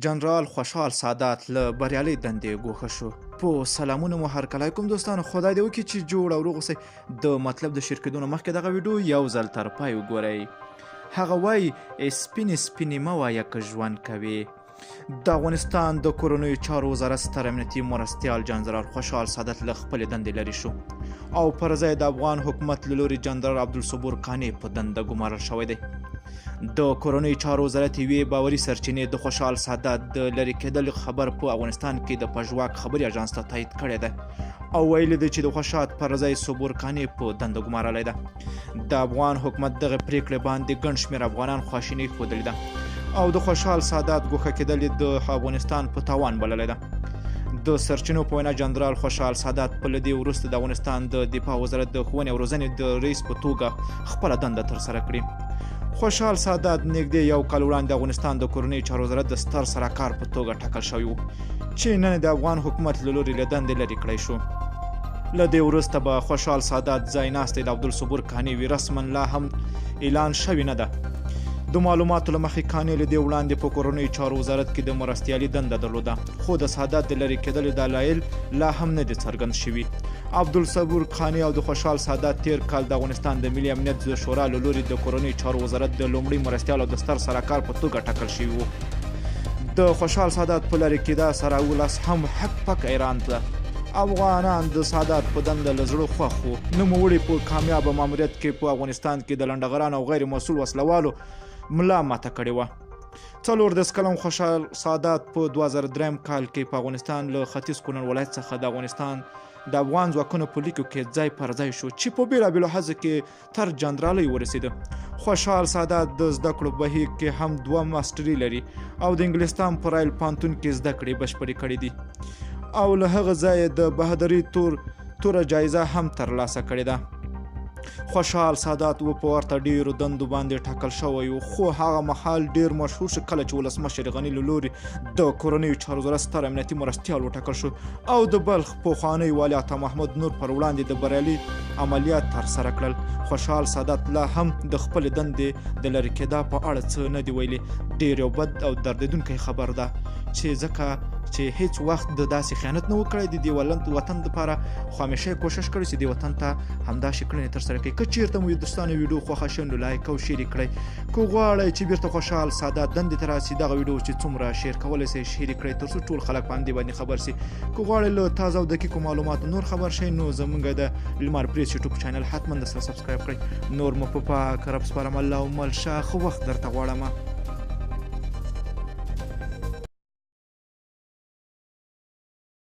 جنرال خوشحال سادات له بریالۍ دندې ګوښه شو. په سلامونه مو هرکلی کوم دوستانو، خدای دې وکړي چې جوړ او روغ اوسئ. د مطلب د شرکتونو مخکې دغه ویډیو یو ځل تر پای وګورئ. هغه وایي سپینې سپینې مه وایه که ژوند کوې. د افغانستان د کورنیو چارو وزارت ستر امنیتي مرستیال جنرال خوشحال سادات له خپلې دندې لرې شو او پر ځای د افغان حکومت له لوري جنرال عبدالصبور کانې په دنده ګمارل شوی دی. د کورنیو چارو وزارت یوې باوري سرچینې د خوشحال سادات د لرې کېدلو خبر په افغانستان کې د پژواک خبري اژانس ته تایید کړی دی او ویلي دی چې د خوشحال پر ځای صبور کانې په دنده ګمارلی ده. د افغان حکومت دغه پریکړې باندې ګڼ شمېر افغانان خواشیني ښودلې ده او د خوشحال سادات ګوښه کېدل یې د افغانستان په تاوان بللی ده. د سرچینو په وینا جنرال خوشحال سادات په له دې وروسته د افغانستان د دفاع وزارت د ښوونې او روزنې د رئیس په توګه خپله دنده ترسره کړي. خوشحال سادات نږدې یو کال وړاندې د افغانستان د کورنیو چارو وزارت د ستر سرکار په توګه ټاکل شوی و چې نن د افغان حکومت له لوري له دندې لرې کړی شو. له دې وروسته به خوشحال سادات ځای ناستی د عبدالصبور کانې وي رسما لا هم اعلان شوی نه ده. د معلوماتو له مخې کانې له دې وړاندې په کورنیو چارو وزارت کې د مرستیالي دنده درلوده خو د سادات د لرې کېدلو دلایل لا هم نه دي څرګند شوي. عبدالصبور کانې او د خوشحال سادات تیر کال د افغانستان د ملي امنیت د شورا له لوري د کورنیو چارو وزارت د لومړي مرستیال او د ستر سرکار په توګه ټاکل شوي وو. د خوشحال سادات په لرې کېدا سره ولس هم حق پک ایران ته افغانان د سادات په دنده له زړه خوښ وو. نوموړي په کامیابه ماموریت کې په افغانستان کې د لنډغرانو او غیر مسؤل وسلوالو ملا ماته کړې وه. 14 کلن خوشحال سادات په 2003 کال کې په افغانستان له ختیځ کونړ ولایت څخه د افغانستان د افغان ځواکونو په لیکو کې ځای پر ځای شو چې په بېلابېلو حزو کې تر جنرالۍ ورسېده. خوشحال سادات د زده کړو بهیر کې هم 2 ماسټري لري او د انګلستان په رایل پوهنتون کې زده کړې بشپړې کړې دي او له هغه ځایه د بهادري توره جایزه هم ترلاسه کړې ده. خوشحال سادات و په ورته ډیرو دندو باندې ټاکل شوی و خو هغه مهال ډیر مشهور شو کله چې ولسمشر غني له لوري د کورنیو چارو وزارت ستر امنیتي مرستیال وټاکل شو او د بلخ پخوانی والي عطا محمد نور پر وړاندې د بریالي عملیات ترسره کړل. خوشحال سادات لا هم د خپل دندې د لرې کېدا په اړه څه نه دی ویلي. ډیر یو بد او دردیدونکی خبر ده چې ځکه چې هیڅ وخت د داسې خیانت نه وکړی د دې وطن دپاره خو همیشه کوشش کړی چې دې وطن ته همداسې کړنې ترسره کړي. که چیرته مو دوستانو ویډیو خوښه شوه نو لایک او شیر یې کړئ. که غواړئ چې بیرته خوشحال سادات دندې ته راسي دغه ویډیو چې څومره شیر کولی شئ شیر یې کړئ تر څو ټول خلک په همدې باندې خبر سي. که غواړئ له تازه او دقیقو معلوماتو نور خبر شئ نو زموږ د لمر پریس یوټیوب چینل حتما درسره سبسکرایب کړئ. نور مو په پاک رب سپارم. الله مل ښه وخت درته غواړم.